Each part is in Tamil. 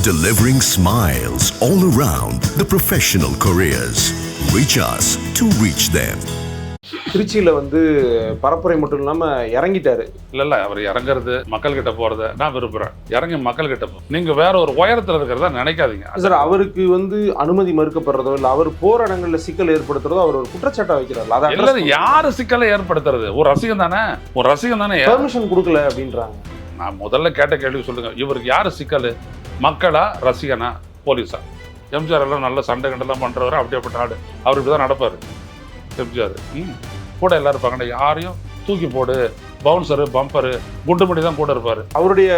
delivering smiles all around the professional careers. Reach us to reach them. திருச்சியில் வந்து பரப்புரை மட்டும் இல்லாமல் இறங்கிட்டாரு. இல்லை அவர் இறங்குறது மக்கள் கிட்ட போகிறத நான் விரும்புகிறேன். இறங்கி மக்கள் கிட்ட போ. நீங்கள் வேற ஒரு உயரத்தில் இருக்கிறதா நினைக்காதீங்க சார். அவருக்கு வந்து அனுமதி மறுக்கப்படுறதோ இல்லை அவர் போகிற இடங்களில் சிக்கல் ஏற்படுத்துறதோ அவர் ஒரு குற்றச்சாட்டை வைக்கிறார். அதான் இல்லை, யார் சிக்கலை ஏற்படுத்துறது? ஒரு ரசிகன் தானே, ஒரு ரசிகன் தானே பெர்மிஷன் கொடுக்கல அப்படின்றாங்க. நான் முதல்ல கேட்ட கேள்வி சொல்லுங்க, இவருக்கு யார் சிக்கல்? மக்களா, ரசிகனா, போலீஸா? எம்ஜிஆர் எல்லாம் நல்ல சண்டை கண்டெல்லாம் பண்ணுறவர், அப்படியேப்பட்ட ஆடு. அவர் இப்படி தான் நடப்பார். எம்ஜிஆர் கூட எல்லாரும் இருப்பாங்க. யாரையும் தூக்கி போடு, பவுன்சரு, பம்பரு, குண்டுமணி தான் கூட இருப்பார். அவருடைய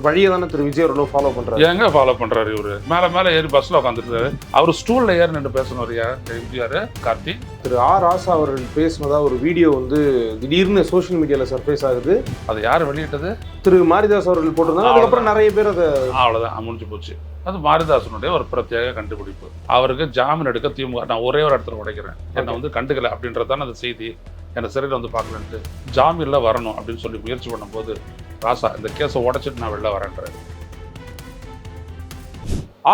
வழியை தானே திரு விஜய் அவர்களும் ஃபாலோ பண்ணுறாரு. எங்கே ஃபாலோ பண்ணுறாரு? இவர் மேலே ஏறி பஸ்ஸில் உட்காந்துருக்காரு. அவர் ஸ்டூலில் ஏறி நின்று பேசணும். எம்ஜிஆர், கார்த்தி. திரு ஆர் ராசா அவர்கள் பேசினதா ஒரு வீடியோ வந்து திடீர்னு சோஷியல் மீடியாவில் சர்ஃபேஸ் ஆகுது. அது யார் வெளியிட்டது? திரு மாரிதாஸ் அவர்கள் போட்டிருந்தாங்க. அதுக்கப்புறம் நிறைய பேர் அதை அவ்வளோதான் முடிஞ்சு போச்சு. அது மாரிதாசனுடைய ஒரு பிரத்யேக கண்டுபிடிப்பு. அவருக்கு ஜாமீன் எடுக்க திமுக நான் ஒரே ஒரு இடத்துல உடைக்கிறேன், என்னை வந்து கண்டுக்கல அப்படின்றதான அந்த செய்தி. என்னை சிறையில் வந்து பார்க்கலன்ட்டு ஜாமீனில் வரணும் அப்படின்னு சொல்லி முயற்சி பண்ணும்போது ராசா இந்த கேஸை உடைச்சிட்டு நான் வெளில வரேன்றாரு.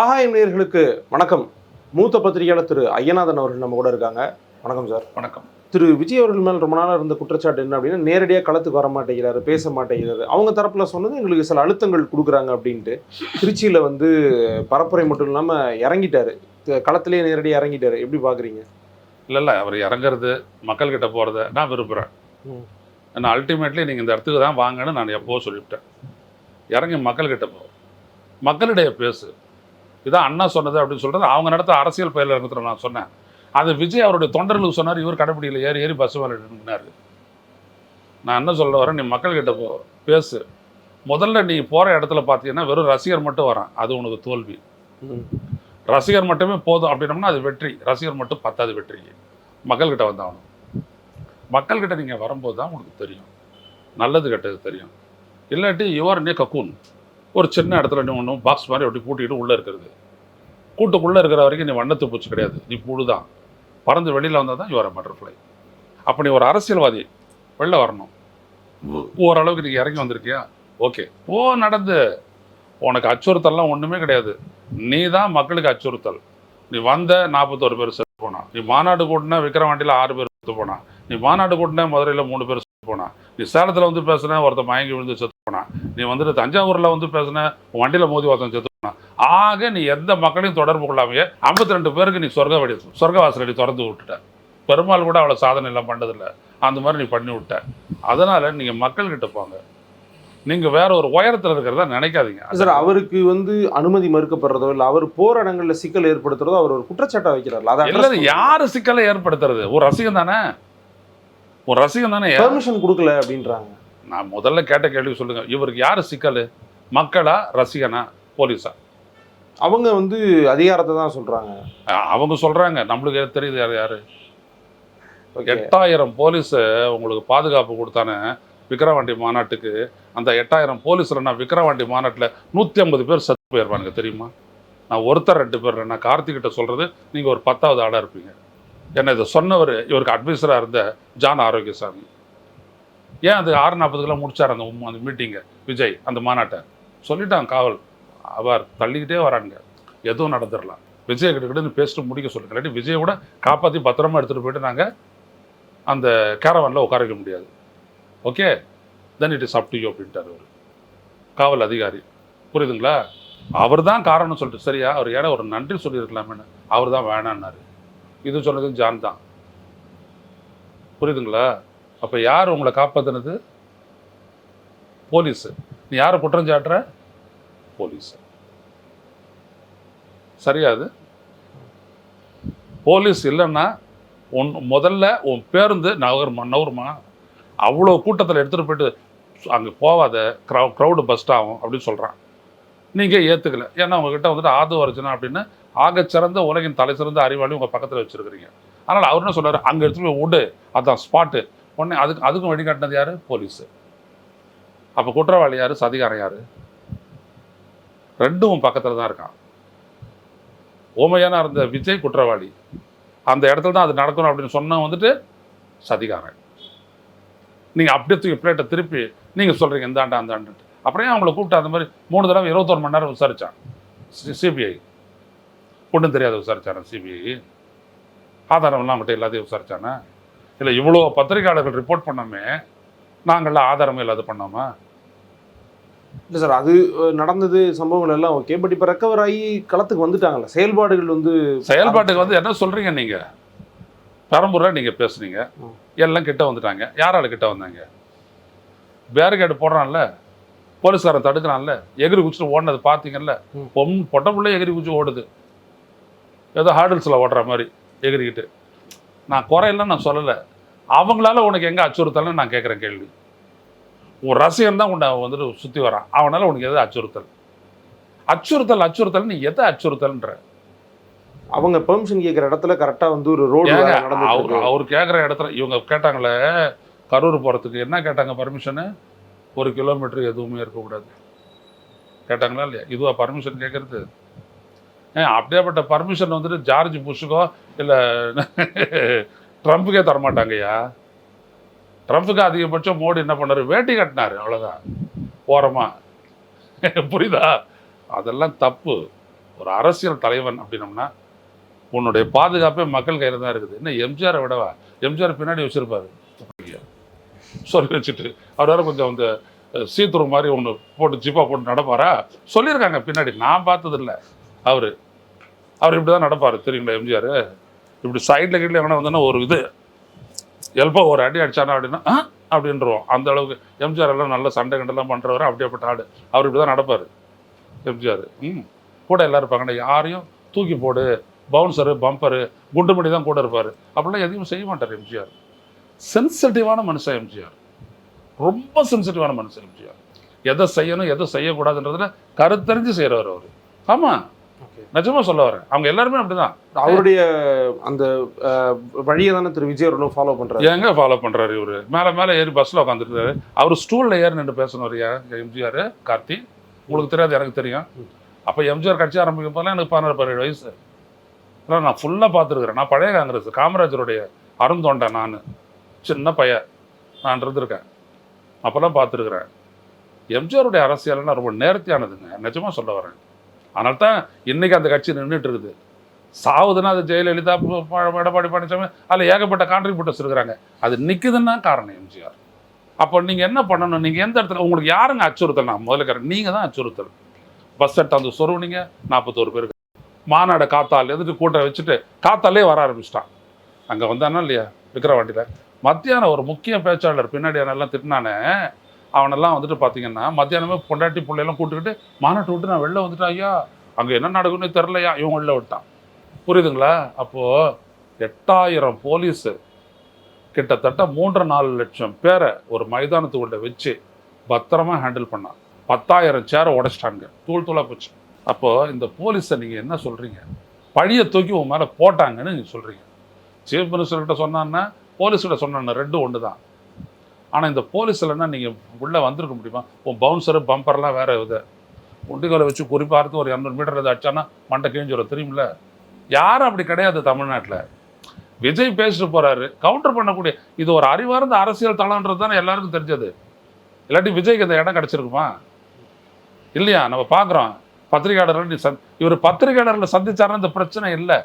ஆகாயம் நேயர்களுக்கு வணக்கம். மூத்த பத்திரிகையாளர் திரு ஐயநாதன் அவர்கள் நம்ம கூட இருக்காங்க. வணக்கம் சார். வணக்கம். திரு விஜய் அவர்கள் மேல் ரொம்ப நாளாக இருந்த குற்றச்சாட்டு என்ன அப்படின்னா, நேரடியாக களத்துக்கு வர மாட்டேங்கிறாரு, பேச மாட்டேங்கிறாரு. அவங்க தரப்பில் சொன்னது எங்களுக்கு சில அழுத்தங்கள் கொடுக்குறாங்க அப்படின்ட்டு. திருச்சியில் வந்து பரப்புரை மட்டும் இல்லாமல் இறங்கிட்டாரு, களத்திலேயே நேரடியாக இறங்கிட்டாரு. எப்படி பார்க்குறீங்க? இல்லை, அவர் இறங்குறது மக்கள்கிட்ட போகிறத நான் விரும்புகிறேன். ஏன்னா அல்டிமேட்லி நீங்கள் இந்த இடத்துக்கு தான் வாங்கன்னு நான் எப்போவோ சொல்லிவிட்டேன். இறங்கி மக்கள்கிட்ட போ, மக்களிடையே பேசு. இதான் அண்ணா சொன்னது அப்படின்னு சொல்கிறது. அவங்க நடத்த அரசியல் பயிரில் இறங்குற நான் சொன்னேன். அது விஜய் அவருடைய தொண்டர்களுக்கு சொன்னார். இவர் கடைப்பிடியில் ஏறி பஸ் மேலே நின்னார். நான் என்ன சொல்ல வரேன், நீ மக்கள்கிட்ட போ, பேசு. முதல்ல நீ போகிற இடத்துல பார்த்தீங்கன்னா வெறும் ரசிகர் மட்டும் வரான், அது உனக்கு தோல்வி. ரசிகர் மட்டுமே போதும் அப்படின்னோம்னா அது வெற்றி. ரசிகர் மட்டும் பத்தாது வெற்றிக்கு. மக்கள்கிட்ட வந்தாகணும். மக்கள்கிட்ட நீங்கள் வரும்போது தான் உங்களுக்கு தெரியும், நல்லது கெட்டது தெரியும். இல்லாட்டி யுவர் நே கக்கூன், ஒரு சின்ன இடத்துல நீ ஒன்றும் பாக்ஸ் மாதிரி அப்படி பூட்டிக்கிட்டு உள்ளே இருக்கிறது. கூட்டுக்குள்ளே இருக்கிற வரைக்கும் நீ வண்ணத்து பூச்சி கிடையாது, நீ புழு தான். பறந்து வெளியில் வந்தால் தான் யுவர் பட்டர்ஃப்ளை. அப்போ நீ ஒரு அரசியல்வாதி வெளில வரணும். ஓரளவுக்கு நீங்கள் இறங்கி வந்திருக்கியா, ஓகே போ, நடந்து. உனக்கு அச்சுறுத்தல்லாம் ஒன்றுமே கிடையாது. நீ தான் மக்களுக்கு அச்சுறுத்தல். நீ வந்த 41 பேர் செத்து போனா, நீ மாநாடு கூட்டினா விக்கிரவாண்டியில் 6 பேர் செத்து போனா, நீ மாநாடு கூட்டினா மதுரையில் 3 பேர் செத்து போனா, நீ சேலத்தில் வந்து பேசுன ஒருத்தன் மயங்கி விழுந்து செத்து போனா, நீ வந்துட்டு தஞ்சாவூரில் வந்து பேசுன வண்டியில் மோதி ஒருத்தன் செத்து போனா. ஆக நீ எந்த மக்களையும் தொடர்பு கொள்ளாமையே 52 பேருக்கு நீ சொர்க்கவாசலடி திறந்து விட்டுட்ட. பெருமாள் கூட அவ்வளோ சாதனை எல்லாம் பண்ணதில்லை, அந்த மாதிரி நீ பண்ணி விட்ட. அதனால் நீங்கள் மக்கள்கிட்ட போங்க. நீங்கள் வேற ஒரு உயரத்தில் இருக்கிறதா நினைக்காதீங்க சார். அவருக்கு வந்து அனுமதி மறுக்கப்படுறதோ இல்லை அவர் போகிற இடங்களில் சிக்கல் ஏற்படுத்துறதோ அவர் ஒரு குற்றச்சாட்டை வைக்கிறார். அதான் யார் சிக்கலை ஏற்படுத்துறது? ஒரு ரசிகன் தானே, ஒரு ரசிகன் தானே பெர்மிஷன் கொடுக்கல அப்படின்றாங்க. நான் முதல்ல கேட்ட கேள்வி சொல்லுங்க, இவருக்கு யார் சிக்கல்? மக்களா, ரசிகனா, போலீஸா? அவங்க வந்து அதிகாரத்தை தான் சொல்கிறாங்க. அவங்க சொல்கிறாங்க, நம்மளுக்கு தெரியுது யார் யார். 8000 போலீஸ் உங்களுக்கு பாதுகாப்பு கொடுத்தானே விக்கிரவாண்டி மாநாட்டுக்கு. அந்த 8000 போலீஸில் நான் விக்கிரவாண்டி மாநாட்டில் 150 பேர் செத்து போயிடுவாங்க தெரியுமா? நான் ஒருத்தர் 2 பேர். நான் கார்த்திகிட்ட சொல்கிறது, நீங்கள் ஒரு 10வது ஆளாக இருப்பீங்க. என்னை இதை சொன்னவர் இவருக்கு அட்வைஸராக இருந்த ஜான் ஆரோக்கியசாமி. ஏன் அது 6:40 முடிச்சார் அந்த மீட்டிங்கை விஜய், அந்த மாநாட்டை சொல்லிட்டாங்க. காவல் அவர் தள்ளிக்கிட்டே வரானுங்க, எதுவும் நடந்துடலாம். விஜய் கிட்ட பேசிட்டு முடிக்க சொல்லுங்க, இல்லாட்டி விஜயை கூட காப்பாற்றி பத்திரமா எடுத்துகிட்டு போயிட்டு நாங்கள் அந்த கேரவானில் உட்கார வைக்க முடியாது. Okay, then it is up to you அப்படின்ட்டார் அவர் காவல் அதிகாரி. புரியுதுங்களா? அவர் தான் காரணம் சொல்லிட்டு சரியா, அவர் ஏன்னா ஒரு நன்றி சொல்லியிருக்கலாமேன்னு அவர் தான் வேணான்னாரு. இது சொன்னது ஜான் தான். புரியுதுங்களா? அப்போ யார் உங்களை காப்பாற்றினது? போலீஸு. நீ யாரை குற்றம் சாட்டுற? போலீஸு. சரியாது? போலீஸ் இல்லைன்னா முதல்ல உன் பேருந்து நகருமா? அவ்வளோ கூட்டத்தில் எடுத்துகிட்டு போயிட்டு அங்கே போகாத, க்ரௌடு பஸ்ட் ஆகும் அப்படின்னு சொல்கிறான். நீங்கள் ஏற்றுக்கல. ஏன்னா உங்ககிட்ட வந்துட்டு ஆது அர்ஜுனா அப்படின்னு ஆகச்சிறந்த உலகின் தலை சிறந்த அறிவாளி உங்கள் பக்கத்தில் வச்சுருக்கிறீங்க. அதனால் அவர் என்ன சொல்கிறார், அங்கே எடுத்துகிட்டு போய் விடு, அதுதான் ஸ்பாட்டு. உடனே அதுக்கும் வழிகாட்டினது யார்? போலீஸு. அப்போ குற்றவாளி யார்? சதிகாரம் யார்? ரெண்டும் பக்கத்தில் தான் இருக்கான். ஓமையான இருந்த விஜய் குற்றவாளி, அந்த இடத்துல தான் அது நடக்கணும் அப்படின்னு சொன்ன வந்துட்டு சதிகாரன். நீங்கள் அப்படியே தூக்கி பிளேட்டை திருப்பி நீங்கள் சொல்கிறீங்க இந்தாண்டா அந்தாண்டு. அப்புறம் அவங்கள கூப்பிட்டு அந்த மாதிரி 3 தடவை 21 மணி நேரம் விசாரித்தான். சிபிஐ ஒன்றும் தெரியாத விசாரிச்சானே சிபிஐ? ஆதாரம்லாம் அவங்ககிட்ட எல்லாத்தையும் விசாரிச்சானே? இல்லை இவ்வளோ பத்திரிகையாளர்கள் ரிப்போர்ட் பண்ணோமே, நாங்கள்லாம் ஆதாரமே இல்லாத பண்ணோமா? இல்லை சார், அது நடந்தது சம்பவங்கள் எல்லாம் ஓகே. பட் இப்போ ரெக்கவர் ஆகி களத்துக்கு வந்துட்டாங்கல்ல, செயல்பாடுகள் வந்து செயல்பாட்டுக்கு வந்து என்ன சொல்கிறீங்க நீங்கள்? பெரம்பூரில் நீங்கள் பேசுனீங்க, எல்லாம் கிட்ட வந்துட்டாங்க. யாரால கிட்ட வந்தாங்க? பேரிகேடு போடுறான்ல, போலீஸ்காரன் தடுக்கிறான்ல, எகிரி குச்சிட்டு ஓடினது பார்த்தீங்கல்ல. பொட்ட பிள்ளை எகிரி குச்சி ஓடுது, ஏதோ ஹார்டில்ஸில் ஓடுற மாதிரி எகிரிக்கிட்டு. நான் குறையெல்லாம் நான் சொல்லலை. அவங்களால உனக்கு எங்கே அச்சுறுத்தல்னு நான் கேட்குறேன் கேள்வி. உன் ரசிகன் தான் உன்னை வந்துட்டு சுற்றி வரான், அவனால உனக்கு எது அச்சுறுத்தல்? அச்சுறுத்தல் நீ எதை அச்சுறுத்தல்ன்ற? அவங்க பெர்மிஷன் கேட்குற இடத்துல கரெக்டாக வந்து ஒரு ரோடு அவர் கேட்குற இடத்துல இவங்க கேட்டாங்களே, கரூர் போகிறதுக்கு என்ன கேட்டாங்க பர்மிஷனு? 1 கிலோமீட்டர் எதுவுமே இருக்கக்கூடாது கேட்டாங்களா இல்லையா? இதுவா பர்மிஷன் கேட்குறது? அப்படியேப்பட்ட பர்மிஷன் வந்துட்டு ஜார்ஜ் புஷ்ஷுக்கோ இல்லை ட்ரம்ப்புக்கே தரமாட்டாங்கய்யா. ட்ரம்ப்புக்கு அதிகபட்சம் மோடி என்ன பண்ணார்? வேட்டி கட்டினார், அவ்வளோதான். ஓரமா புரியுதா? அதெல்லாம் தப்பு. ஒரு அரசியல் தலைவன் அப்படின்னம்னா உன்னுடைய பாதுகாப்பே மக்கள் கையில் தான் இருக்குது. என்ன எம்ஜிஆரை விடவா? எம்ஜிஆர் பின்னாடி வச்சுருப்பாரு சொல்லி வச்சுட்டு, அவர் வேறு கொஞ்சம் அந்த சீத்துரு மாதிரி ஒன்று போட்டு ஜிப்பா போட்டு நடப்பாரா? சொல்லியிருக்காங்க பின்னாடி, நான் பார்த்ததில்லை. அவர் இப்படி தான் நடப்பார் தெரியுங்களா? எம்ஜிஆர் இப்படி சைடில் கீழே எவனா வந்தோன்னா ஒரு இது எல்போ ஒரு அடி அடிச்சானா அப்படின்னா அப்படின்றோம். அந்த அளவுக்கு எம்ஜிஆர் எல்லாம் நல்ல சண்டை கண்டெல்லாம் பண்ணுறவர், அப்படியேப்பட்ட ஆடு. அவர் இப்படி தான் நடப்பார் எம்ஜிஆர். கூட எல்லோரும் இருப்பாங்க, யாரையும் தூக்கி போடு, பவுன்சரு பம்பரு குண்டுமணி தான் கூட இருப்பார். அப்படிலாம் எதையும் செய்ய மாட்டார் எம்ஜிஆர். சென்சிட்டிவான மனுஷன் எம்ஜிஆர், ரொம்ப சென்சிட்டிவான மனுஷன் எம்ஜிஆர். எதை செய்யணும் எதை செய்யக்கூடாதுன்றதுல கருத்தறிஞ்சு செய்கிறவர் அவர். ஆமாம், நிஜமாக சொல்ல வரேன். அவங்க எல்லாருமே அப்படிதான். அவருடைய அந்த வழியை தானே திரு விஜய் அவர்களும் ஃபாலோ பண்ணுறாரு. எங்க ஃபாலோ பண்ணுறாரு? இவர் மேலே ஏறி பஸ்ஸில் உட்காந்துருக்காரு. அவர் ஸ்டூலில் ஏறி நின்று பேசணும் எம்ஜிஆர். கார்த்தி, உங்களுக்கு தெரியாது, எனக்கு தெரியும். அப்போ எம்ஜிஆர் கட்சி ஆரம்பிக்கும் போதெல்லாம் எனக்கு 16-17 வயசு. ஆனால் நான் ஃபுல்லாக பார்த்துருக்குறேன். நான் பழைய காங்கிரஸ் காமராஜருடைய அருந்தொண்டேன். நான் சின்ன பையன் நான் இருந்திருக்கேன், அப்போல்லாம் பார்த்துருக்குறேன். எம்ஜிஆருடைய அரசியல்னா ரொம்ப நேர்த்தியானதுங்க, நிஜமாக சொல்ல வரேன். அதனால தான் இன்றைக்கி அந்த கட்சி நின்றுட்டு இருக்குது. சாவுதுன்னா அது ஜெயலலிதா, எடப்பாடி பழனிசாமி, அதில் ஏகப்பட்ட கான்ட்ரிபியூட்டர்ஸ் இருக்கிறாங்க. அது நிற்குதுன்னா காரணம் எம்ஜிஆர். அப்போ நீங்கள் என்ன பண்ணணும்? நீங்கள் எந்த இடத்துல உங்களுக்கு யாருங்க அச்சுறுத்தல்? நான் முதல்ல நீங்கள் தான் அச்சுறுத்தல். பஸ் எடுத்தாந்து சொருவுனீங்க, 41 பேருக்கு மாநாடு காத்தால் எதுக்கு கூட்ட வச்சுட்டு காத்தாலே வர ஆரம்பிச்சிட்டான். அங்கே வந்தானா இல்லையா விக்கிரவாண்டியில்? மத்தியானம் ஒரு முக்கிய பேச்சாளர் பின்னாடி எல்லாம் திட்டினானே, அவனெல்லாம் வந்துட்டு பார்த்தீங்கன்னா மத்தியானமே பொண்டாட்டி பிள்ளையெல்லாம் கூப்பிட்டுக்கிட்டு மாநாட்டை விட்டு நான் வெளில வந்துட்டேன். ஐயா அங்கே என்ன நடக்குன்னு தெரிலையா, இவன் வெளில விட்டான். புரியுதுங்களா? அப்போது 8000 போலீஸு கிட்டத்தட்ட 3-4 லட்சம் பேரை ஒரு மைதானத்துக்குள்ள வச்சு பத்திரமா ஹேண்டில் பண்ணான். 10,000 சேரை உடைச்சிட்டாங்க, தூள் தூளாக போச்சு. அப்போது இந்த போலீஸை நீங்கள் என்ன சொல்கிறீங்க? பழியை தூக்கி உன் மேலே போட்டாங்கன்னு நீங்கள் சொல்கிறீங்க. சீஃப் மினிஸ்டர்கிட்ட சொன்னான்னா போலீஸ்கிட்ட சொன்னான்னு ரெண்டும் ஒன்று தான். ஆனால் இந்த போலீஸ்லன்னா நீங்கள் உள்ளே வந்திருக்க முடியுமா? உன் பவுன்சரு பம்பர்லாம் வேறு இது உண்டிகளை வச்சு குறிப்பார்த்து ஒரு 200 மீட்டர் இதை அடிச்சானா மண்டை கிழிஞ்சிடும், தெரியுமில்ல? யாரும் அப்படி கிடையாது தமிழ்நாட்டில். விஜய் பேசிட்டு போகிறாரு, கவுண்டர் பண்ணக்கூடிய இது ஒரு அறிவார்ந்த அரசியல் தளம்ன்றது தானே எல்லாருக்கும் தெரிஞ்சது. இல்லாட்டி விஜய்க்கு இந்த இடம் கிடச்சிருக்குமா? இல்லையா? நம்ம பார்க்குறோம் பத்திரிகையாளர்கள் இவர் பத்திரிகையாளர்களை சந்திச்சாருன்னா இந்த பிரச்சனை இல்லை.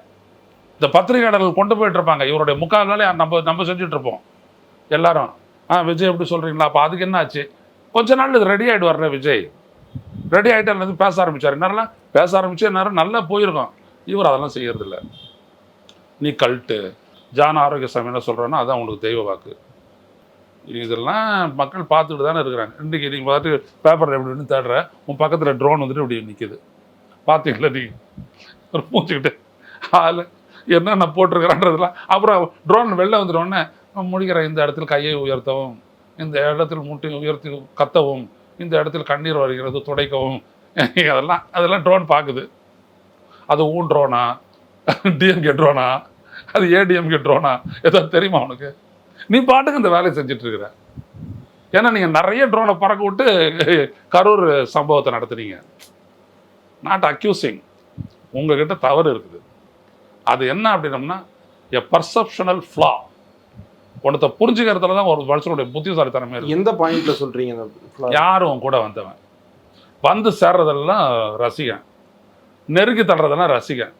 இந்த பத்திரிகையாளர்கள் கொண்டு போயிட்டு இருப்பாங்க, இவருடைய முக்கால் வேலையை நம்ம செஞ்சுட்டு இருப்போம் எல்லாரும். விஜய் எப்படி சொல்கிறீங்களா? அப்போ அதுக்கு என்ன ஆச்சு? கொஞ்ச நாள் இது ரெடி ஆகிடுவார்ல விஜய். ரெடி ஆகிட்டு பேச ஆரம்பித்தார். என்னெல்லாம் பேச ஆரம்பிச்சு நேரம் நல்லா போயிருக்கோம். இவர் அதெல்லாம் செய்யறதில்ல. நீ கல்ட்டு ஜான் ஆரோக்கியசாமி என்ன சொல்கிறேன்னா அதான் உங்களுக்கு தெய்வ வாக்கு. இதெல்லாம் மக்கள் பார்த்துட்டு தானே இருக்கிறாங்க. இன்றைக்கி நீங்கள் பார்த்து பேப்பரில் எப்படின்னு தேடுற, உன் பக்கத்தில் ட்ரோன் வந்துட்டு இப்படி நிற்கிது, பார்த்தீங்களா? நீங்கள் ஒரு பூச்சிக்கிட்டு அதில் என்னென்ன போட்டிருக்கிறான்றதுலாம். அப்புறம் ட்ரோன் வெளில வந்துட்டோடனே முடிக்கிற இந்த இடத்துல கையை உயர்த்தவும், இந்த இடத்தில் முட்டி உயர்த்தி கத்தவும், இந்த இடத்துல கண்ணீர் வருகிறது துடைக்கவும், அதெல்லாம் ட்ரோன் பார்க்குது. அது ஊன் ட்ரோனா, டிஎம்கே ட்ரோனா, அது ஏடிஎம்கே ட்ரோனா, ஏதாவது தெரியுமா உனக்கு? நீ பாட்டுக்கு இந்த வேலையை செஞ்சிட்ருக்கிற. ஏன்னா நீங்கள் நிறைய ட்ரோனை பறக்க விட்டு கரூர் சம்பவத்தை நடத்துனீங்க. நாட் அக்யூசிங், உங்ககிட்ட தவறு இருக்குது. அது என்ன அப்படின்னம்னா எ பர்செப்ஷனல் ஃப்ளா. உனத்தை புரிஞ்சுக்கிறதுல தான் ஒரு மனுஷனுடைய புத்திசாலித்தனமே இருக்குது. எந்த பாயிண்ட்ல சொல்கிறீங்க? யாரும் கூட வந்தவன் வந்து சேர்றதெல்லாம் ரசிகன், நெருக்கி தள்ளுறதெல்லாம் ரசிகன்.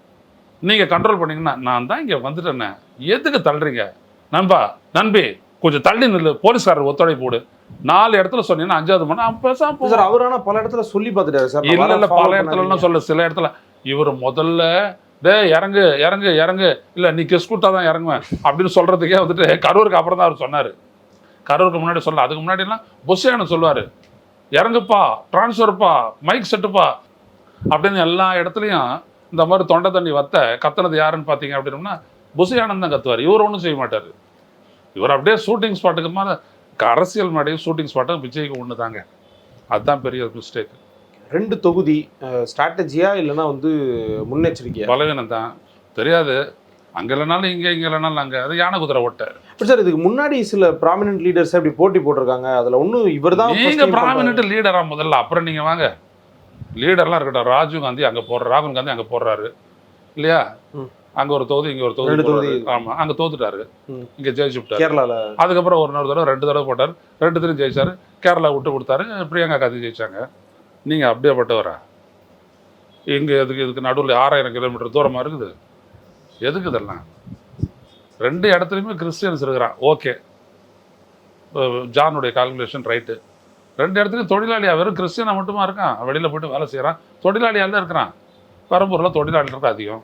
நீங்கள் கண்ட்ரோல் பண்ணீங்கன்னா நான் தான் இங்கே வந்துட்டேன்னே, எதுக்கு தள்ளுறீங்க நண்பா நண்பி, கொஞ்சம் தள்ளி நில்லு, போலீஸ்காரர் ஒத்துழைப்பு போடு, 4 இடத்துல சொன்னீங்கன்னா 5வது மணி பேசாம சார். அவர் ஆனா பல இடத்துல சொல்லி பார்த்துட்டாரு சார். இல்ல பல இடத்துலலாம் சொல்ல, சில இடத்துல இவர் முதல்ல இறங்கு இறங்கு இறங்கு, இல்லை நீ கெஸ்கூட்டா தான் இறங்குவேன் அப்படின்னு சொல்றதுக்கே வந்துட்டு கரூருக்கு அப்புறம் தான் அவர் சொன்னார். கரூருக்கு முன்னாடி சொல்ல, அதுக்கு முன்னாடிலாம் பொஸ்ஸான சொல்லுவார், இறங்குப்பா, டிரான்ஸ்ஃபர்ப்பா, மைக் செட்டுப்பா அப்படின்னு எல்லா இடத்துலையும் இந்த மாதிரி தொண்டை தண்ணி வத்த கத்துனது யாருன்னு பார்த்தீங்க அப்படின்னா புஷியானந்த் தான் கத்துவார். இவர் ஒன்றும் செய்ய மாட்டார். இவர் அப்படியே ஷூட்டிங் ஸ்பாட்டுக்கு மேலே அரசியல் மேடையும் ஷூட்டிங் ஸ்பாட்டும் விஜய்க்கு ஒன்று தாங்க. அதுதான் பெரிய மிஸ்டேக். 2 தொகுதி ஸ்ட்ராட்டஜியா இல்லைன்னா வந்து முன்னெச்சரிக்கையா? பலவீனம் தான், தெரியாது. அங்கே இல்லைனாலும் இங்கே, இங்கே இல்லைனாலும் அங்கே, அது யானை குதிரை ஓட்டை. பட் சார் இதுக்கு முன்னாடி சில ப்ராமினன்ட் லீடர்ஸ் அப்படி போட்டி போட்டிருக்காங்க. அதில் ஒன்றும் இவர் தான் நீங்கள் ப்ராமினன்ட் லீடரா முதல்ல, அப்புறம் நீங்கள் வாங்க. லீடர்லாம் இருக்கட்டும், ராஜீவ் காந்தி அங்கே போடுற, ராகுல் காந்தி அங்கே போடுறாரு இல்லையா, அங்கே ஒரு தொகுதி இங்கே ஒரு தொகுதி. ஆமாம், அங்கே தோத்துட்டாரு, இங்கே ஜெயிச்சு விட்டார் கேரளாவில். அதுக்கப்புறம் ஒரு தடவை 2 தடவை போட்டார், 2 ஜெயிச்சார். கேரளா விட்டு கொடுத்தாரு, பிரியங்கா காந்தி ஜெயிச்சாங்க. நீங்கள் அப்படியே பட்டவரா? இங்கே இதுக்கு நடுவில் 6000 கிலோமீட்டர் தூரமாக இருக்குது. எதுக்கு இதெல்லாம்? 2 இடத்துலையுமே கிறிஸ்டியன்ஸ் இருக்கிறான். Okay, ஜானுடைய calculation right. 2 இடத்துலையும் தொழிலாளியாக வெறும் கிறிஸ்டியனாக மட்டுமா இருக்கான், வெளியில் போய்ட்டு வேலை செய்கிறான், தொழிலாளியாக தான் இருக்கிறான். பெரம்பூரில் தொழிலாளர்கள் அதிகம்,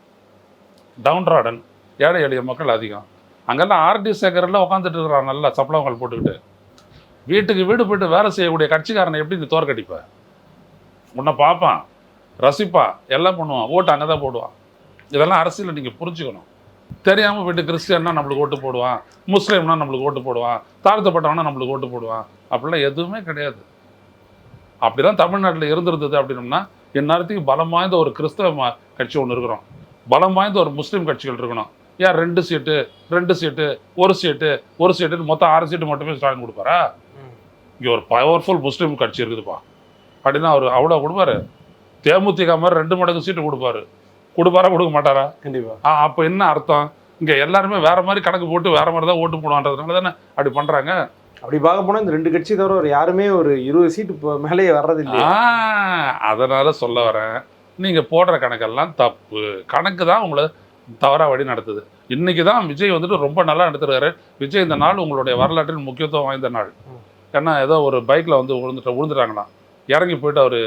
டவுன்ராடன் ஏழை எளிய மக்கள் அதிகம். அங்கெல்லாம் ஆர்டி சேகரில் உட்காந்துட்டு இருக்கிறான், நல்லா சப்பளங்கள் போட்டுக்கிட்டு. வீட்டுக்கு வீடு போய்ட்டு வேலை செய்யக்கூடிய கட்சிக்காரனை எப்படி நீ தோற்கடிப்ப? உன்னை பார்ப்பான், ரசிப்பான், எல்லாம் பண்ணுவான், ஓட்டு அங்கே தான் போடுவான். இதெல்லாம் அரசியலை நீங்கள் புரிஞ்சுக்கணும். தெரியாமல் போய்ட்டு கிறிஸ்டியன்னா நம்மளுக்கு ஓட்டு போடுவான், முஸ்லீம்னா நம்மளுக்கு ஓட்டு போடுவான், தாழ்த்தப்பட்டவனா நம்மளுக்கு ஓட்டு போடுவான், அப்படிலாம் எதுவுமே கிடையாது. அப்படிலாம் தமிழ்நாட்டில் இருந்திருந்தது அப்படின்னோம்னா இந்நேரத்துக்கு பலம் வாய்ந்த ஒரு கிறிஸ்தவ கட்சி ஒன்று இருக்கிறோம், பலம் வாய்ந்த ஒரு முஸ்லீம் கட்சிகள் இருக்கணும். ஏன் 2 சீட்டு 2 சீட்டு 1 சீட்டு 1 சீட்டுன்னு மொத்தம் 6 சீட்டு மட்டுமே ஸ்டாலின் கொடுப்பாரா? இங்கே ஒரு பவர்ஃபுல் முஸ்லீம் கட்சி இருக்குதுப்பா அப்படின்னா அவர் அவ்வளோ கொடுப்பாரு. தேமுதிக மாதிரி 2 மடங்கு சீட்டு கொடுப்பாரு. கொடுப்பாரா கொடுக்க மாட்டாரா? கண்டிப்பாக. அப்போ என்ன அர்த்தம்? இங்கே எல்லாருமே வேற மாதிரி கணக்கு போட்டு வேற மாதிரி தான் ஓட்டு போடுவான்றதுனால தானே அப்படி பண்ணுறாங்க. அப்படி பார்க்க போனால் இந்த 2 கட்சி தவிர ஒரு யாருமே ஒரு 20 சீட்டு மேலேயே வர்றது இல்லை. அதனால சொல்ல வரேன், நீங்கள் போடுற கணக்கெல்லாம் தப்பு. கணக்கு தான் உங்களை தவறாக வழி நடத்துது. இன்னைக்கு தான் விஜய் வந்துட்டு ரொம்ப நல்லா நடத்துறாரு. விஜய் இந்த நாள் உங்களுடைய வரலாற்றில் முக்கியத்துவம் வாய்ந்த நாள். ஏன்னா ஏதோ ஒரு பைக்கில் வந்து விழுந்துட்டாங்களாம், இறங்கி போயிட்டு அவர்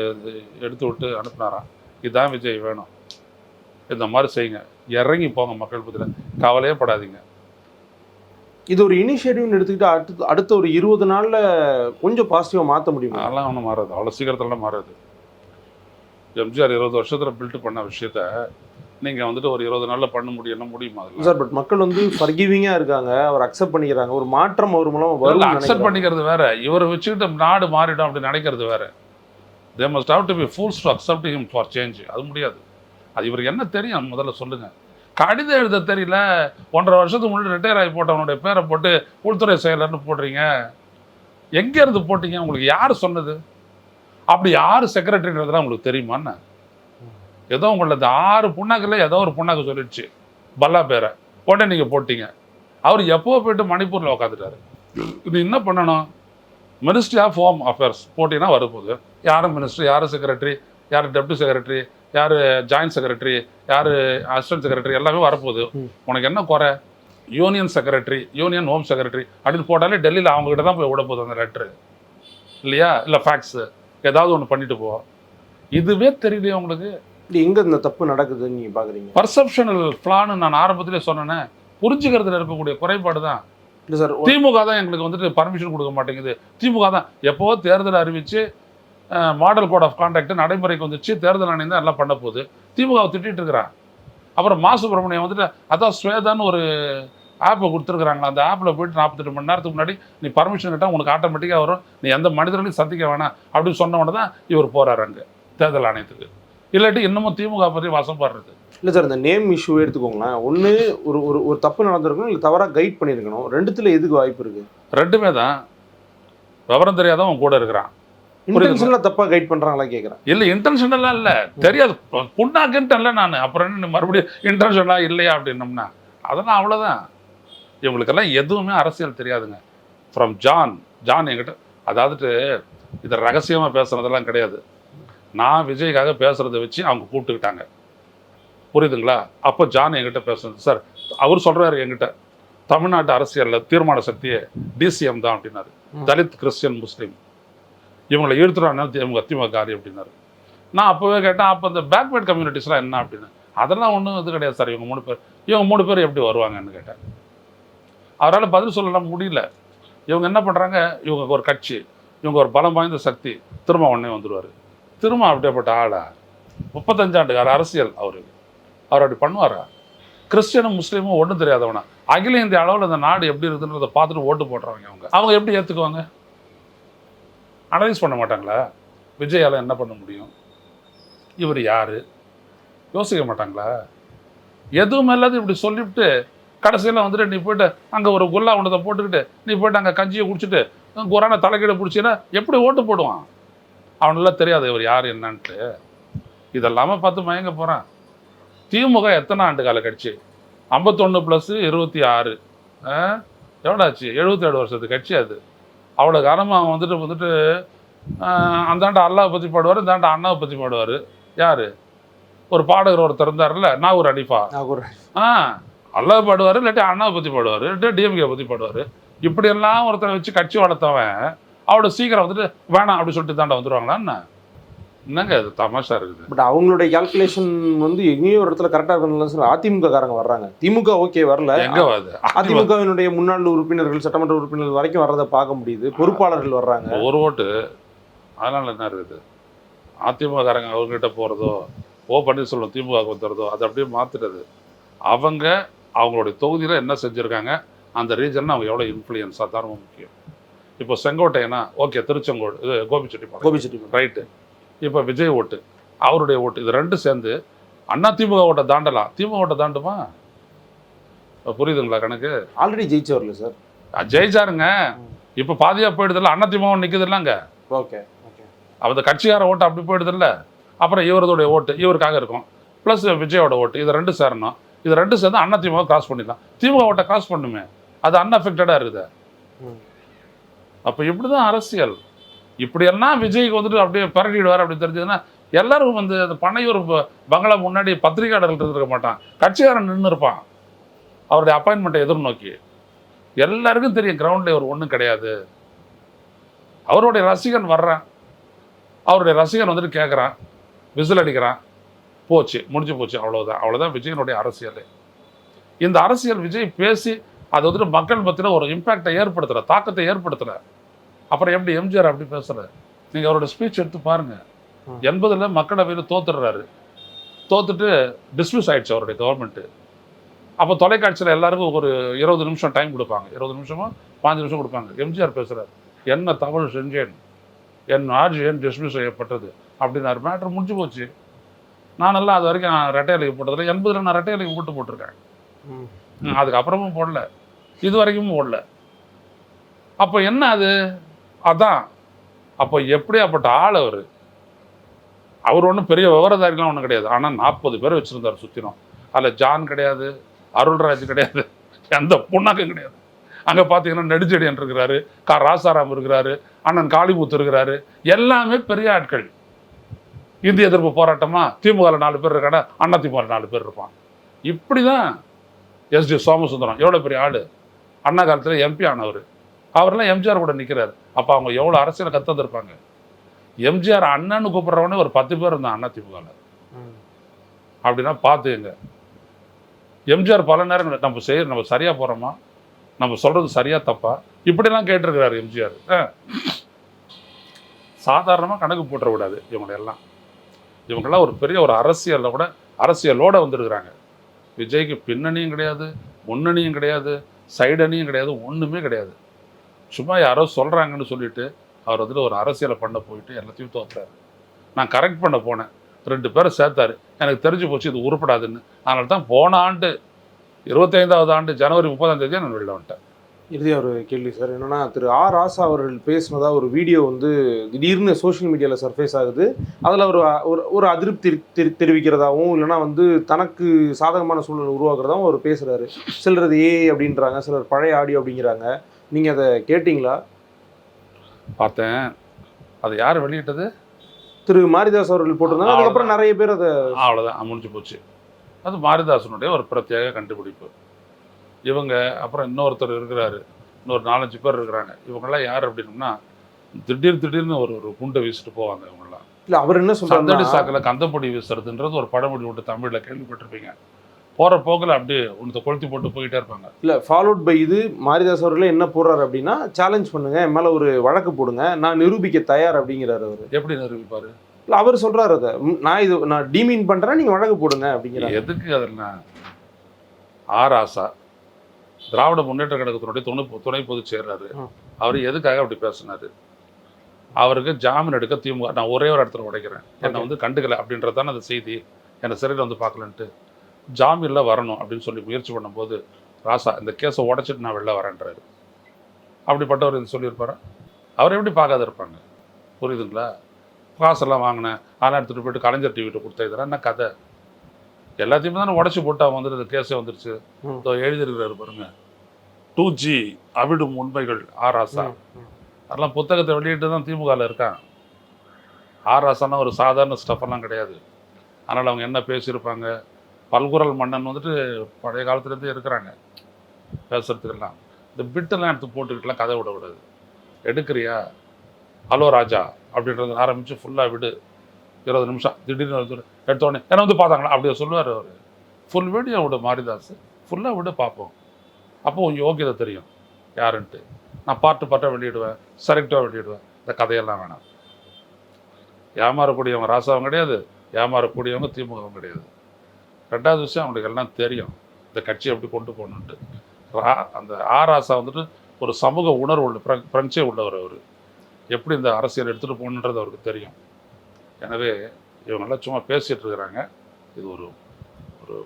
எடுத்து விட்டு அனுப்புனாராம். இதுதான் விஜய் வேணும், இந்த மாதிரி செய்யுங்க, இறங்கி போங்க மக்கள் பற்றியில், கவலையே படாதீங்க. இது ஒரு இனிஷியேட்டிவ்னு எடுத்துக்கிட்டு அடுத்த ஒரு 20 நாளில் கொஞ்சம் பாசிட்டிவாக மாற்ற முடியுமா? அதெல்லாம் ஒன்றும் மாறாது, அவ்வளோ சீக்கிரத்துலலாம் மாறாது. எம்ஜிஆர் 20 வருஷத்தில் பில்ட் பண்ண விஷயத்த நீங்கள் வந்துட்டு ஒரு 20 நாளில் பண்ண முடியுமா சார்? பட் மக்கள் வந்து ஃபர்கிவிங்காக இருக்காங்க, அவர் அக்செப்ட் பண்ணிக்கிறாங்க, ஒரு மாற்றம் அவர் மூலம் வரும். அக்செப்ட் பண்ணிக்கிறது வேற, இவரை வச்சுக்கிட்டு நாடு மாறிடும் அப்படி நினைக்கிறது வேற. They must have to be fools to accept him for change. அது முடியாது. அது இவருக்கு என்ன தெரியும் முதல்ல சொல்லுங்க. கடிதம் எழுத தெரியல, 1.5 வருஷத்துக்கு முன்னாடி ரிட்டையர் ஆகி போட்டவனுடைய பேரை போட்டு உள்துறை செயலர்னு போடுறீங்க. எங்கேருந்து போட்டீங்க? உங்களுக்கு யார் சொன்னது? அப்படி யார் செக்ரட்டரின்றதுலாம் உங்களுக்கு தெரியுமான்னு? ஏதோ உங்களது 6 புண்ணாக்கில் ஏதோ ஒரு புண்ணாக்கு சொல்லிடுச்சு பல்லா பேரை போட்டு நீங்கள் போட்டீங்க. அவர் எப்போ போய்ட்டு மணிப்பூரில் உட்காந்துட்டாரு. இது என்ன பண்ணணும்? மினிஸ்ட்ரி ஆஃப் ஹோம் அஃபேர்ஸ் போட்டிங்கன்னா வரப்போகுது. யாரும் மினிஸ்ட்ரி, யார் செக்ரட்டரி, யார் டெப்டி செக்ரட்டரி, யார் ஜாயின்ட் செக்ரட்டரி, யார் அசிஸ்டன்ட் செக்ரட்டரி, எல்லாமே வரப்போகுது. உனக்கு என்ன குறை? Union secretary, union home secretary அப்படின்னு போட்டாலே டெல்லியில் அவங்ககிட்ட தான் போய் விட போகுது அந்த லெட்ரு இல்லையா? இல்லை ஃபேக்ஸு ஏதாவது ஒன்று பண்ணிட்டு போ. இதுவே தெரியலையே உங்களுக்கு எங்கே இந்த தப்பு நடக்குதுன்னு நீங்கள் பார்க்குறீங்க? பர்செப்ஷனல் பிளான்னு நான் ஆரம்பத்திலே சொன்னேன்னே, புரிஞ்சுக்கிறதுல இருக்கக்கூடிய குறைபாடு தான். இல்லை சார், திமுக தான் எங்களுக்கு வந்துட்டு பர்மிஷன் கொடுக்க மாட்டேங்குது. திமுக தான் எப்போ தேர்தல் அறிவித்து மாடல் கோட் ஆஃப் கான்டாக்ட் நடைமுறைக்கு வந்துச்சு, தேர்தல் ஆணையம் தான் எல்லாம் பண்ண போகுது. திமுகவை திட்டிகிட்டு இருக்கிறான். அப்புறம் மா சுப்பிரமணியம் வந்துட்டு அதான் ஸ்வேதான்னு ஒரு ஆப்பை கொடுத்துருக்குறாங்களா, அந்த ஆப்பில் போய்ட்டு 48 மணி நேரத்துக்கு முன்னாடி நீ பர்மிஷன் கேட்டால் உனக்கு ஆட்டோமேட்டிக்காக வரும், நீ எந்த மனிதர்களையும் சந்திக்க வேணாம் அப்படின்னு சொன்னவொடனே தான் இவர் போகிறாரு அங்கே தேர்தல் ஆணையத்துக்கு. இல்லாட்டி இன்னமும் திமுக பற்றி வசப்படுறது. இல்லை சார், இந்த நேம் இஷ்யூ எடுத்துக்கோங்களேன். ஒன்று ஒரு ஒரு தப்பு நடந்திருக்கணும், இல்லை தவறாக கைட் பண்ணியிருக்கணும். 2த்துல எதுக்கு வாய்ப்பு இருக்குது? 2மே தான். விவரம் தெரியாதவன் கூட இருக்கிறான். இன்டென்ஷனலாக தப்பாக கைட் பண்ணுறாங்களா கேட்குறேன். இல்லை இன்டென்ஷனலாக இல்லை, தெரியாது, புண்ணாக்குன்ட்டேன்ல நான். அப்புறம் என்ன மறுபடியும் இன்டென்ஷனலாக இல்லையா அப்படின்னம்னா அதெல்லாம் அவ்வளோதான். இவங்களுக்கெல்லாம் எதுவுமே அரசியல் தெரியாதுங்க. ஃப்ரம் ஜான் என்கிட்ட, அதாவது இதை ரகசியமாக பேசுகிறதெல்லாம் கிடையாது. நான் விஜய்க்காக பேசுகிறத வச்சு அவங்க கூப்பிட்டுக்கிட்டாங்க. புரியுதுங்களா? அப்போ ஜான் என்கிட்ட பேசுறது, சார் அவர் சொல்கிறாரு என்கிட்ட, தமிழ்நாட்டு அரசியலில் தீர்மான சக்தியே டிசிஎம் தான் அப்படின்னாரு. தலித் கிறிஸ்டியன் முஸ்லீம் இவங்களை இழுத்துறாங்க திமுக காரி அப்படின்னாரு. நான் அப்போவே கேட்டேன், அப்போ இந்த பேக்வேர்ட் கம்யூனிட்டிஸ்லாம் என்ன அப்படின்னு. அதெல்லாம் ஒன்றும் இது கிடையாது சார், இவங்க மூணு பேர் எப்படி வருவாங்கன்னு கேட்டேன். அவரால் பதில் சொல்லலாம் முடியல. இவங்க என்ன பண்ணுறாங்க, இவங்க ஒரு கட்சி, இவங்க ஒரு பலம் வாய்ந்த சக்தி, திரும்ப உடனே வந்துடுவார். திரும்ப அப்படியேப்பட்ட ஆளா 35 ஆண்டுகார அரசியல் அவர் அப்படி பண்ணுவாரா? கிறிஸ்டியனும் முஸ்லீமும் ஒன்றும் தெரியாதவனா, அகில இந்திய அளவில் இந்த நாடு எப்படி இருக்குதுன்றதை பார்த்துட்டு ஓட்டு போடுறவங்க அவங்க எப்படி ஏற்றுக்குவாங்க? அனலைஸ் பண்ண மாட்டாங்களா? விஜயால் என்ன பண்ண முடியும், இவர் யார், யோசிக்க மாட்டாங்களா? எதுவும் இல்லாத இப்படி சொல்லிவிட்டு கடைசியில் வந்துட்டு நீ போய்ட்டு அங்கே ஒரு குல்லா உண்டதை போட்டுக்கிட்டு நீ போய்ட்டு அங்கே கஞ்சியை குடிச்சிட்டு குரானை தலைக்கீழே பிடிச்சின்னா எப்படி ஓட்டு போடுவான்? அவனெல்லாம் தெரியாது இவர் யார் என்னன்ட்டு. இதெல்லாமல் பார்த்து மயங்க போகிறான். திமுக எத்தனை ஆண்டு கால கட்சி? 51 + 26 எவ்வளோ ஆச்சு? 77 வருஷத்து கட்சி அது. அவ்வளோ காலமாக அவன் வந்துட்டு அந்தாண்ட அல்லாவை பற்றி பாடுவார், இந்தாண்ட அண்ணாவை பற்றி பாடுவார். யார்? ஒரு பாடகர் ஒருத்தர் இருந்தார்ல, நாகூர் அனிஃபா. அல்லாவை பாடுவார், இல்லாட்டி அண்ணாவை பற்றி பாடுவார், இல்லாட்டி டிஎம்கே பற்றி பாடுவார். இப்படியெல்லாம் ஒருத்தரை வச்சு கட்சி வளர்த்தவன் அவ்வளோ சீக்கிரம் வந்துட்டு வேணாம் அப்படி சொல்லிட்டு தாண்ட வந்துடுவாங்களா என்ன? என்னங்க அது தமாஷா இருக்குது. பட் அவங்களுடைய கால்குலேஷன் வந்து எங்கேயோ ஒரு இடத்துல கரெக்டாக இருக்கணும்னு சொல்லி அதிமுக காரங்க வர்றாங்க. திமுக ஓகே வரல, எங்க வருது? அதிமுகவினுடைய முன்னாள் உறுப்பினர்கள், சட்டமன்ற உறுப்பினர்கள் வரைக்கும் வர்றதை பார்க்க முடியுது. பொறுப்பாளர்கள் வர்றாங்க. ஒரு ஓட்டு அதனால என்ன இருக்குது? அதிமுக காரங்க அவங்ககிட்ட போகிறதோ, ஓ பன்னீர்செல்வம் திமுக வந்துடுறதோ, அதை அப்படியே மாற்றுறது. அவங்களுடைய தொகுதியில் என்ன செஞ்சுருக்காங்க, அந்த ரீஜனில் அவங்க எவ்வளோ இன்ஃப்ளூயன்ஸாக தான் ரொம்ப முக்கியம். இப்போ செங்கோட்டையனா ஓகே, திருச்செங்கோடு, இது கோபிச்செட்டிப்பாளையம் ரைட்டு. இப்போ விஜய் ஓட்டு, அவருடைய ஓட்டு, இது ரெண்டும் சேர்ந்து அண்ணா திமுக ஓட்டை தாண்டலாம். திமுக ஓட்டை தாண்டுமா? புரியுதுங்களா கணக்கு? ஆல்ரெடி ஜெயிச்சவர்ல சார், ஜெயிச்சாருங்க. இப்போ பாதியாக போயிடுதில்ல, அண்ணா திமுக நிற்குது இல்லைங்க. ஓகே ஓகே, அந்த கட்சிக்கார ஓட்டு அப்படி போயிடுதில்ல. அப்புறம் இவரதுடைய ஓட்டு இவருக்காக இருக்கும், ப்ளஸ் விஜயோட ஓட்டு, இது ரெண்டும் சேரணும். இது ரெண்டும் சேர்ந்து அண்ணா திமுக கிராஸ் பண்ணிடலாம். திமுக ஓட்டை கிராஸ் பண்ணுமே, அது அன்அஃபெக்டடாக இருக்குது. அப்போ இப்படி தான் அரசியல். இப்படியெல்லாம் விஜய்க்கு வந்துட்டு அப்படியே பரட்டிடுவார் அப்படி தெரிஞ்சதுன்னா எல்லாரும் வந்து அந்த பனையூர் பங்களா முன்னாடி பத்திரிகையாளர்கள் இருந்திருக்க மாட்டான், கட்சிக்காரன் நின்று இருப்பான் அவருடைய அப்பாயின்மெண்ட்டை எதிர்நோக்கி. எல்லாருக்கும் தெரியும் கிரவுண்டில் ஒரு ஒன்றும் கிடையாது. அவருடைய ரசிகன் வர்றான், அவருடைய ரசிகன் வந்துட்டு கேட்குறான், விசில் அடிக்கிறான், போச்சு, முடிஞ்சு போச்சு, அவ்வளோதான் விஜயனுடைய அரசியல். இந்த அரசியல் விஜய் பேசி அது வந்துட்டு மக்கள் மத்தியில் ஒரு இம்பேக்டை ஏற்படுத்துகிற, தாக்கத்தை ஏற்படுத்துகிற. அப்புறம் எப்படி எம்ஜிஆர் அப்படி பேசுகிறார்? நீங்கள் அவரோட ஸ்பீச் எடுத்து பாருங்கள். 80 மக்களவையில் தோத்துட்டு டிஸ்மிஸ் ஆகிடுச்சு அவருடைய கவர்மெண்ட்டு. அப்போ தொலைக்காட்சியில் எல்லாருக்கும் ஒரு 20 நிமிஷம் டைம் கொடுப்பாங்க, 20 நிமிஷமோ 5 நிமிஷம் கொடுப்பாங்க. எம்ஜிஆர் பேசுகிறார், என்ன தவறு செஞ்சேன், என் ஆட்சி ஏன் டிஸ்மிஸ் செய்யப்பட்டது அப்படின்னாரு. மேட்ரு முடிஞ்சு போச்சு. நானெல்லாம் அது வரைக்கும் ரெட்டையலைக்கு போட்டதில்லை. 80 நான் ரெட்டையலைக்கு போட்டிருக்கேன், அதுக்கப்புறமும் போடல, இது வரைக்கும் போடல. அப்போ என்ன அது? அதான் அப்போ எப்படியாப்பட்ட ஆள் அவர் ஒன்றும் பெரிய விவரதாரிலாம் ஒன்றும் கிடையாது. ஆனால் 40 பேரை வச்சுருந்தார் சுற்றினோம். அதில் ஜான் கிடையாது, அருள்ராஜ் கிடையாது, எந்த புண்ணாக்கும் கிடையாது. அங்கே பார்த்தீங்கன்னா நெடுஞ்செடியன் இருக்கிறாரு, ராசாராம் இருக்கிறாரு, அண்ணன் காளிமுத்து இருக்கிறாரு. எல்லாமே பெரிய ஆட்கள். இந்திய எதிர்ப்பு போராட்டமாக திமுகவில் 4 பேர் இருக்காங்க, அண்ணா திமுக 4 பேர் இருப்பான். இப்படி தான் எஸ்டி சோமசுந்தரம் எவ்வளோ பெரிய ஆள், அண்ணா காலத்தில் எம்பி ஆனவர். அவரெல்லாம் எம்ஜிஆர் கூட நிற்கிறாரு. அப்போ அவங்க எவ்வளோ அரசியலை கற்றுருப்பாங்க. எம்ஜிஆர் அண்ணன்னு கூப்பிட்றவனே ஒரு 10 பேர் இருந்தான் அண்ணா திமுகவில். அப்படின்னா பார்த்துங்க, எம்ஜிஆர் பல நேரம் நம்ம சரியாக போகிறோமா, நம்ம சொல்கிறது சரியாக தப்பா, இப்படிலாம் கேட்டிருக்கிறாரு எம்ஜிஆர். சாதாரணமாக கணக்கு போட்டுறக்கூடாது இவங்கெல்லாம் ஒரு பெரிய ஒரு அரசியலோடு வந்துருக்குறாங்க. விஜய்க்கு பின்னணியும் கிடையாது, முன்னணியும் கிடையாது, சைடணியும் கிடையாது, ஒன்றுமே கிடையாது. சும்மா யாரோ சொல்கிறாங்கன்னு சொல்லிட்டு அவர் வந்துட்டு ஒரு அரசியலை பண்ண போயிட்டு எல்லாத்தையும் தோற்றாரு. நான் கரெக்ட் பண்ண போனேன், 2 பேரை சேர்த்தாரு, எனக்கு தெரிஞ்சு போச்சு இது உருப்படாதுன்னு. அதனால தான் போன ஆண்டு 25வது ஆண்டு ஜனவரி 30ஆம் தேதி நான் வெளியில் வந்துட்டேன். இறுதியாக ஒரு கேள்வி சார், என்னென்னா திரு ஆர் ராசா அவர்கள் பேசினதா ஒரு வீடியோ வந்து திடீர்னு சோஷியல் மீடியாவில் சர்ஃபேஸ் ஆகுது. அதில் ஒரு அதிருப்தி தெரிவிக்கிறதாகவும், இல்லைனா வந்து தனக்கு சாதகமான சூழல் உருவாக்குறதாகவும் அவர் பேசுகிறாரு. சிலர் ஏ அப்படின்றாங்க, சிலர் பழைய ஆடியோ அப்படிங்கிறாங்க. நீங்கள் அதை கேட்டிங்களா? பார்த்தேன். அதை யார் வெளியிட்டது? திரு மாரிதாஸ் அவர்கள் போட்டிருந்தாங்க. அதுக்கப்புறம் நிறைய பேர் அதை அவ்வளோதான் முடிஞ்சு போச்சு. அது மாரிதாசனுடைய ஒரு பிரத்யேக கண்டுபிடிப்பு. இவங்க அப்புறம் இன்னொருத்தர் இருக்கிறாரு, இன்னொரு 4-5 பேர் இருக்கிறாங்க. இவங்கெல்லாம் யார் அப்படின்னோம்னா, திடீர்னு ஒரு குண்டை வீசிட்டு போவாங்க இவங்கெல்லாம். இல்லை அவர் என்ன சந்தடி சொல்றாரு, சாக்கில் கந்தப்பொடி வீசுறதுன்றது ஒரு பழமொழி விட்டு தமிழில் கேள்விப்பட்டிருப்பீங்க. போகிற போக்கில் அப்படியே ஒன்றத்தை கொளுத்தி போட்டு போயிட்டே இருப்பாங்க. இல்லை ஃபாலோட் பை இது மாரிதாஸ் அவர்களே என்ன போடுறாரு அப்படின்னா, சேலஞ்ச் பண்ணுங்க, என் மேலே ஒரு வழக்கு போடுங்க, நான் நிரூபிக்க தயார் அப்படிங்கிறாரு அவர். எப்படி நிரூபிப்பார்? இல்லை அவர் சொல்றாரு அதை, நான் டீமீன் பண்றேன், நீங்க வழக்கு போடுங்க அப்படிங்கிறாரு. எதுக்கு அதெல்லாம்? ஆர் ஆசா திராவிட முன்னேற்ற கழகத்தினுடைய துணை பொதுச் செயலாளர், அவர் எதுக்காக அப்படி பேசினாரு? அவருக்கு ஜாமீன் எடுக்க திமுக, நான் ஒரே ஒரு இடத்துல உடைக்கிறேன், என்னை வந்து கண்டுக்கல அப்படின்றது தானே அந்த செய்தி, என்னை சிறையில் வந்து பார்க்கலன்ட்டு ஜாமீனில் வரணும் அப்படின்னு சொல்லி முயற்சி பண்ணும்போது ராசா இந்த கேஸை உடைச்சிட்டு நான் வெளில வரேன்றாரு. அப்படிப்பட்டவர் இது சொல்லியிருப்பாரா? அவர் எப்படி பார்க்காத இருப்பாங்க? புரியுதுங்களா? காசெல்லாம் வாங்கினேன், அதெல்லாம் எடுத்துகிட்டு போயிட்டு கலைஞர் டிவிட்ட கொடுத்தா இதெல்லாம் என்ன கதை? எல்லாத்தையுமே தானே உடச்சி போட்டு அவன் வந்துட்டு இந்த கேஸே வந்துருச்சு. எழுதியிருக்கிறாரு பாருங்க, 2G அவிடும் உண்மைகள் ஆர் ஆசா. அதெல்லாம் புத்தகத்தை வெளியிட்டு தான் திமுகவில் இருக்கான். ஆர் ஆசானா ஒரு சாதாரண ஸ்டஃபெல்லாம் கிடையாது. அதனால் அவங்க என்ன பேசியிருப்பாங்க? பல்குரல் மன்னன் வந்துட்டு பழைய காலத்துலேருந்தே இருக்கிறாங்க பேசுறதுக்கெல்லாம். இந்த பிட்டெல்லாம் எடுத்து போட்டுக்கிட்டுலாம் கதை விடக்கூடாது. எடுக்கிறியா ஹலோ ராஜா அப்படின்றத ஆரம்பித்து ஃபுல்லாக விடு, 20 நிமிஷம் திடீர்னு எடுத்தோடனே என்ன வந்து பார்த்தாங்களா அப்படியே சொல்லுவார் அவர். ஃபுல் வீடியோ விடு மாரிதாஸ், ஃபுல்லாக விடு பார்ப்போம், அப்போ உங்கள் யோகியதை தெரியும் யாருன்ட்டு. நான் பார்ட்டாக வெளியிடுவேன், செலக்டிவாக வெளியிடுவேன். இந்த கதையெல்லாம் வேணாம். ஏமாறக்கூடியவங்க ராசாவும் கிடையாது, ஏமாறக்கூடியவங்க திமுகவும் கிடையாது. ரெண்டாவது விஷயம், அவங்களுக்கு எல்லாம் தெரியும் இந்த கட்சியை எப்படி கொண்டு போகணுன்ட்டு. அந்த ஆர் ராசா வந்துட்டு ஒரு சமூக உணர்வு உள்ள பிரஞ்சே உள்ளவர். அவர் எப்படி இந்த அரசியல் எடுத்துகிட்டு போகணுன்றது அவருக்கு தெரியும். எனவே இவங்கெல்லாம் சும்மா பேசிகிட்டு இருக்கிறாங்க. இது ஒரு ஒரு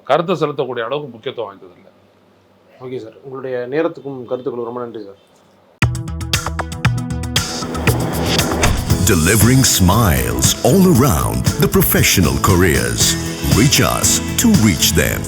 கருத்தை செலுத்தக்கூடிய அளவுக்கு முக்கியத்துவம் வாய்ந்ததில்லை. ஓகே சார், உங்களுடைய நேரத்துக்கும் கருத்துக்களும் ரொம்ப நன்றி sir. Delivering smiles all around the professional careers. Reach us to reach them.